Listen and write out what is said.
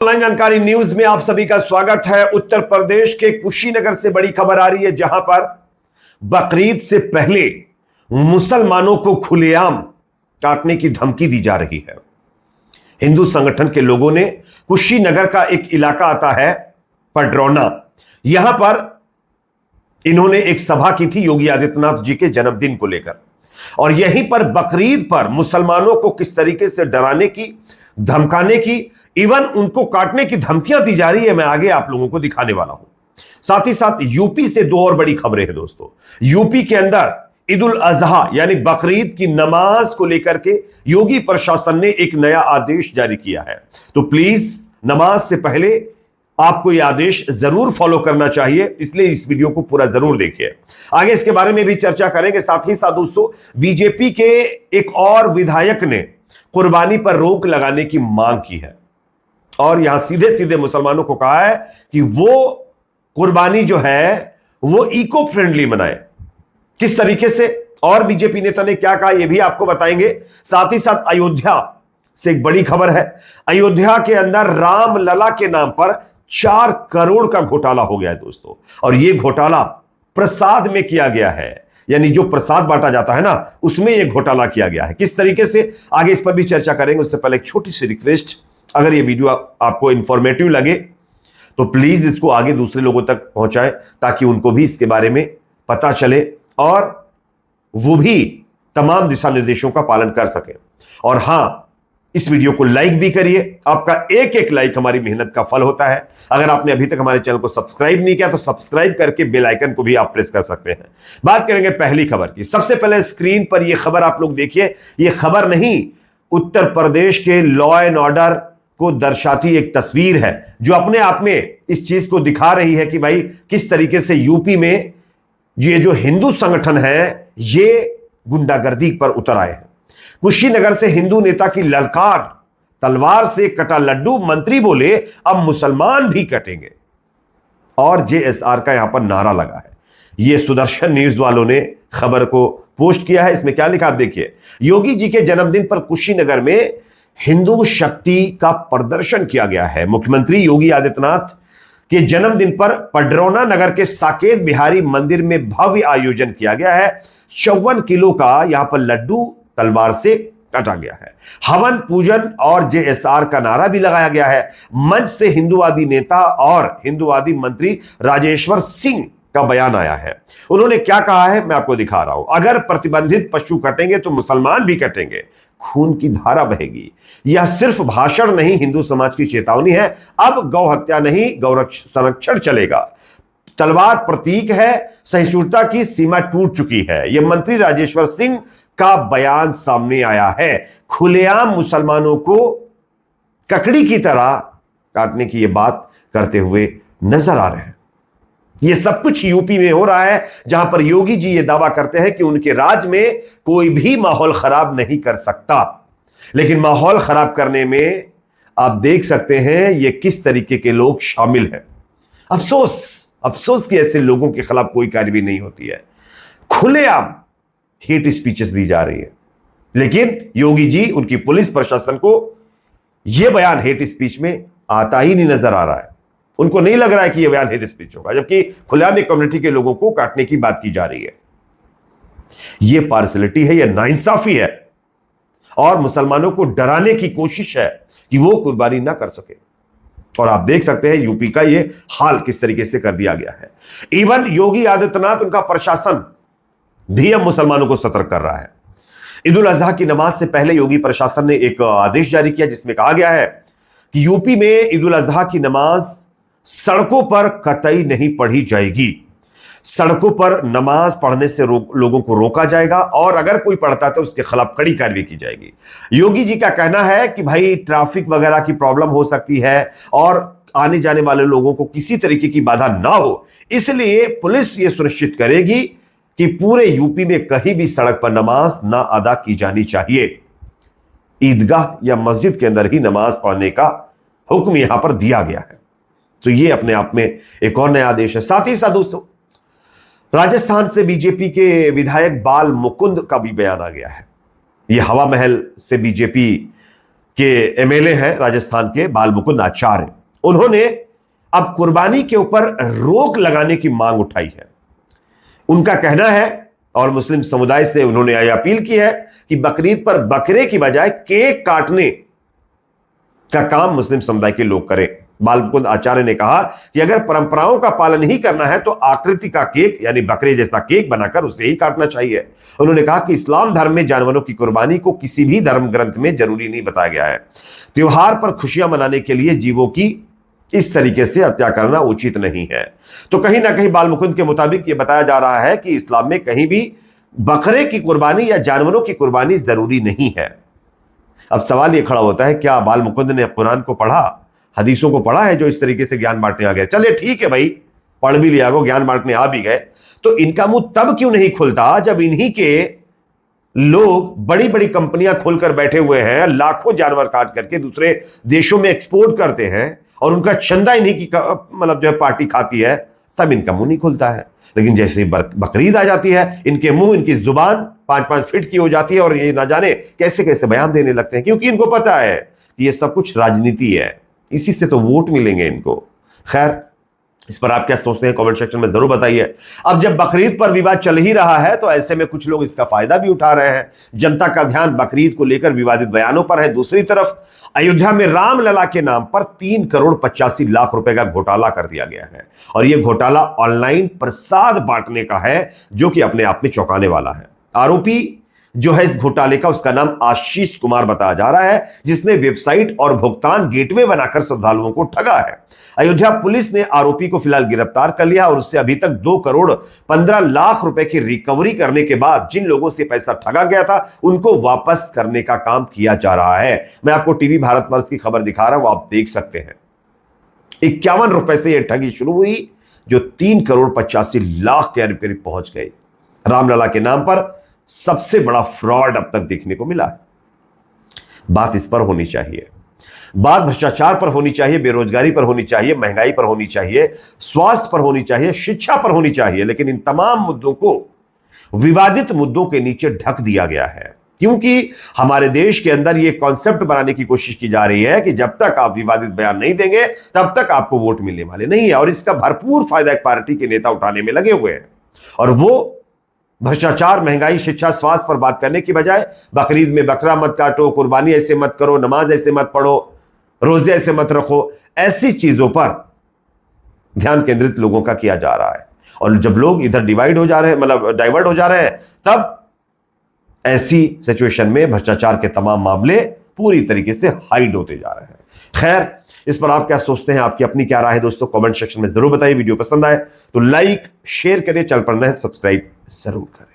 Online जानकारी news में आप सभी का स्वागत है। उत्तर प्रदेश के कुशीनगर से बड़ी खबर आ रही है, जहां पर बकरीद से पहले मुसलमानों को खुलेआम काटने की धमकी दी जा रही है। हिंदू संगठन के लोगों ने कुशीनगर का एक इलाका आता है पडरौना, यहां पर इन्होंने एक सभा की थी योगी आदित्यनाथ जी के जन्मदिन को लेकर, और यहीं पर बकरीद पर मुसलमानों को किस तरीके से डराने की, धमकाने की, इवन उनको काटने की धमकियां दी जा रही है, मैं आगे आप लोगों को दिखाने वाला हूं। साथ ही साथ यूपी से दो और बड़ी खबरें हैं दोस्तों। यूपी के अंदर ईद उल अजहा यानी बकरीद की नमाज को लेकर के योगी प्रशासन ने एक नया आदेश जारी किया है। तो प्लीज नमाज से पहले आपको यह आदेश जरूर फॉलो करना चाहिए, इसलिए इस वीडियो को पूरा जरूर देखिए। आगे इसके बारे में भी चर्चा करेंगे। साथ ही साथ दोस्तों, बीजेपी के एक और विधायक ने कुर्बानी पर रोक लगाने की मांग की है और यहां सीधे सीधे मुसलमानों को कहा है कि वो कुर्बानी जो है वो इको फ्रेंडली बनाए। किस तरीके से और बीजेपी नेता ने क्या कहा, यह भी आपको बताएंगे। साथ ही साथ अयोध्या से एक बड़ी खबर है। अयोध्या के अंदर रामलला के नाम पर 4 करोड़ का घोटाला हो गया है दोस्तों, और यह घोटाला प्रसाद में किया गया है, यानी जो प्रसाद बांटा जाता है ना, उसमें यह घोटाला किया गया है। किस तरीके से, आगे इस पर भी चर्चा करेंगे। उससे पहले एक छोटी सी रिक्वेस्ट, अगर यह वीडियो आपको इंफॉर्मेटिव लगे तो प्लीज इसको आगे दूसरे लोगों तक पहुंचाएं, ताकि उनको भी इसके बारे में पता चले और वो भी तमाम दिशा निर्देशों का पालन कर सके। और हां, इस वीडियो को लाइक भी करिए, आपका एक एक लाइक हमारी मेहनत का फल होता है। अगर आपने अभी तक हमारे चैनल को सब्सक्राइब नहीं किया तो सब्सक्राइब करके बेल आइकन को भी आप प्रेस कर सकते हैं। बात करेंगे पहली खबर की। सबसे पहले स्क्रीन पर यह खबर आप लोग देखिए। यह खबर नहीं, उत्तर प्रदेश के लॉ एंड ऑर्डर को दर्शाती एक तस्वीर है, जो अपने आप में इस चीज को दिखा रही है कि भाई किस तरीके से यूपी में ये जो हिंदू संगठन है ये गुंडागर्दी पर उतर आए हैं। कुशीनगर से हिंदू नेता की ललकार, तलवार से कटा लड्डू, मंत्री बोले अब मुसलमान भी कटेंगे, और जेएसआर का यहां पर नारा लगा है। यह सुदर्शन न्यूज वालों ने खबर को पोस्ट किया है। इसमें क्या लिखा आप देखिए। योगी जी के जन्मदिन पर कुशीनगर में हिंदू शक्ति का प्रदर्शन किया गया है। मुख्यमंत्री योगी आदित्यनाथ के जन्मदिन पर पडरौना नगर के साकेत बिहारी मंदिर में भव्य आयोजन किया गया है। 54 किलो का यहां पर लड्डू तलवार से काटा गया है। हवन पूजन और जेएसआर का नारा भी लगाया गया है। मंच से हिंदूवादी नेता और हिंदूवादी मंत्री राजेश्वर सिंह का बयान आया है। उन्होंने क्या कहा है मैं आपको दिखा रहा हूं। अगर प्रतिबंधित पशु कटेंगे तो मुसलमान भी कटेंगे, खून की धारा बहेगी। यह सिर्फ भाषण नहीं, हिंदू समाज की चेतावनी है। अब गौ हत्या नहीं, गौ संरक्षण चलेगा। तलवार प्रतीक है, सहिष्णुता की सीमा टूट चुकी है। यह मंत्री राजेश्वर सिंह का बयान सामने आया है। खुलेआम मुसलमानों को ककड़ी की तरह काटने की यह बात करते हुए नजर आ रहे हैं। यह सब कुछ यूपी में हो रहा है, जहां पर योगी जी यह दावा करते हैं कि उनके राज्य में कोई भी माहौल खराब नहीं कर सकता। लेकिन माहौल खराब करने में आप देख सकते हैं ये किस तरीके के लोग शामिल हैं। अफसोस कि ऐसे लोगों के खिलाफ कोई कार्रवाई नहीं होती है। खुलेआम हेट स्पीचेस दी जा रही है, लेकिन योगी जी, उनकी पुलिस प्रशासन को यह बयान हेट स्पीच में आता ही नहीं नजर आ रहा है। उनको नहीं लग रहा है कि यह बयान हेट स्पीच होगा, जबकि खुलेआम एक कम्युनिटी के लोगों को काटने की बात की जा रही है। यह पार्शलिटी है, यह नाइंसाफी है, और मुसलमानों को डराने की कोशिश है कि वो कुर्बानी ना कर सके। और आप देख सकते हैं यूपी का यह हाल किस तरीके से कर दिया गया है। इवन योगी आदित्यनाथ, उनका प्रशासन भी अब मुसलमानों को सतर्क कर रहा है। ईद उल अजहा की नमाज से पहले योगी प्रशासन ने एक आदेश जारी किया, जिसमें कहा गया है कि यूपी में ईद उल अजहा की नमाज सड़कों पर कतई नहीं पढ़ी जाएगी। सड़कों पर नमाज पढ़ने से लोगों को रोका जाएगा, और अगर कोई पढ़ता है तो उसके खिलाफ कड़ी कार्रवाई की जाएगी। योगी जी का कहना है कि भाई ट्रैफिक वगैरह की प्रॉब्लम हो सकती है और आने जाने वाले लोगों को किसी तरीके की बाधा ना हो, इसलिए पुलिस ये सुनिश्चित करेगी कि पूरे यूपी में कहीं भी सड़क पर नमाज ना अदा की जानी चाहिए। ईदगाह या मस्जिद के अंदर ही नमाज पढ़ने का हुक्म यहां पर दिया गया है। तो ये अपने आप में एक और नया आदेश है। साथ ही साथ दोस्तों, राजस्थान से बीजेपी के विधायक बाल मुकुंद का भी बयान आ गया है। यह हवा महल से बीजेपी के एमएलए हैं राजस्थान के बाल मुकुंद आचार्य, उन्होंने अब कुर्बानी के ऊपर रोक लगाने की मांग उठाई है। उनका कहना है और मुस्लिम समुदाय से उन्होंने यह अपील की है कि बकरीद पर बकरे की बजाय केक काटने का काम मुस्लिम समुदाय के लोग करें। बाल मुकुंद आचार्य ने कहा कि अगर परंपराओं का पालन ही करना है तो आकृति का केक यानी बकरे जैसा केक बनाकर उसे ही काटना चाहिए। उन्होंने कहा कि इस्लाम धर्म में जानवरों की कुर्बानी को किसी भी धर्म ग्रंथ में जरूरी नहीं बताया गया है। त्योहार पर खुशियां मनाने के लिए जीवों की इस तरीके से हत्या करना उचित नहीं है। तो कहीं ना कहीं बाल मुकुंद के मुताबिक यह बताया जा रहा है कि इस्लाम में कहीं भी बकरे की कुर्बानी या जानवरों की कुर्बानी जरूरी नहीं है। अब सवाल यह खड़ा होता है, क्या बाल मुकुंद ने कुरान को पढ़ा, हदीसों को पढ़ा है जो इस तरीके से ज्ञान बांटने आ गए? चलिए ठीक है भाई, पढ़ भी लिया, वो ज्ञान बांटने आ भी गए, तो इनका मुंह तब क्यों नहीं खुलता जब इन्हीं के लोग बड़ी बड़ी कंपनियां खोलकर बैठे हुए हैं, लाखों जानवर काट करके दूसरे देशों में एक्सपोर्ट करते हैं और उनका चंदा इन्हीं की मतलब जो है पार्टी खाती है, तब इनका मुंह नहीं खुलता है। लेकिन जैसे बकरीद आ जाती है, इनके मुंह, इनकी जुबान 5-5 फीट की हो जाती है और ये ना जाने कैसे कैसे बयान देने लगते हैं, क्योंकि इनको पता है कि ये सब कुछ राजनीति है, इसी से तो वोट मिलेंगे इनको। खैर, इस पर आप क्या सोचते हैं कमेंट सेक्शन में जरूर बताइए। अब जब बकरीद पर विवाद चल ही रहा है तो ऐसे में कुछ लोग इसका फायदा भी उठा रहे हैं। जनता का ध्यान बकरीद को लेकर विवादित बयानों पर है। दूसरी तरफ अयोध्या में रामलला के नाम पर 3 करोड़ 85 लाख रुपए का घोटाला कर दिया गया है और यह घोटाला ऑनलाइन प्रसाद बांटने का है, जो कि अपने आप में चौंकाने वाला है। आरोपी जो है इस घोटाले का, उसका नाम आशीष कुमार बताया जा रहा है, जिसने वेबसाइट और भुगतान गेटवे बनाकर श्रद्धालुओं को ठगा है। अयोध्या पुलिस ने आरोपी को फिलहाल गिरफ्तार कर लिया और उससे अभी तक 2 करोड़ 15 लाख रुपए की रिकवरी करने के बाद जिन लोगों से पैसा ठगा गया था उनको वापस करने का काम किया जा रहा है। मैं आपको टीवी भारतवर्ष की खबर दिखा रहा हूं, आप देख सकते हैं। 51 रुपए से यह ठगी शुरू हुई जो 3 करोड़ 85 लाख के करीब पहुंच गई। रामलला के नाम पर सबसे बड़ा फ्रॉड अब तक देखने को मिला है। बात इस पर होनी चाहिए, बात भ्रष्टाचार पर होनी चाहिए, बेरोजगारी पर होनी चाहिए, महंगाई पर होनी चाहिए, स्वास्थ्य पर होनी चाहिए, शिक्षा पर होनी चाहिए, लेकिन इन तमाम मुद्दों को विवादित मुद्दों के नीचे ढक दिया गया है, क्योंकि हमारे देश के अंदर यह कॉन्सेप्ट बनाने की कोशिश की जा रही है कि जब तक आप विवादित बयान नहीं देंगे तब तक आपको वोट मिलने वाले नहीं है। और इसका भरपूर फायदा एक पार्टी के नेता उठाने में लगे हुए हैं और वो भ्रष्टाचार, महंगाई, शिक्षा, स्वास्थ्य पर बात करने की बजाय बकरीद में बकरा मत काटो, कुर्बानी ऐसे मत करो, नमाज ऐसे मत पढ़ो, रोजे ऐसे मत रखो, ऐसी चीजों पर ध्यान केंद्रित लोगों का किया जा रहा है। और जब लोग इधर डिवाइड हो जा रहे हैं, मतलब डाइवर्ट हो जा रहे हैं, तब ऐसी सिचुएशन में भ्रष्टाचार के तमाम मामले पूरी तरीके से हाइड होते जा रहे हैं। खैर, इस पर आप क्या सोचते हैं, आपकी अपनी क्या राय है दोस्तों, कमेंट सेक्शन में जरूर बताइए। वीडियो पसंद आए तो लाइक शेयर करें, चैनल पर नए सब्सक्राइब जरूर करें।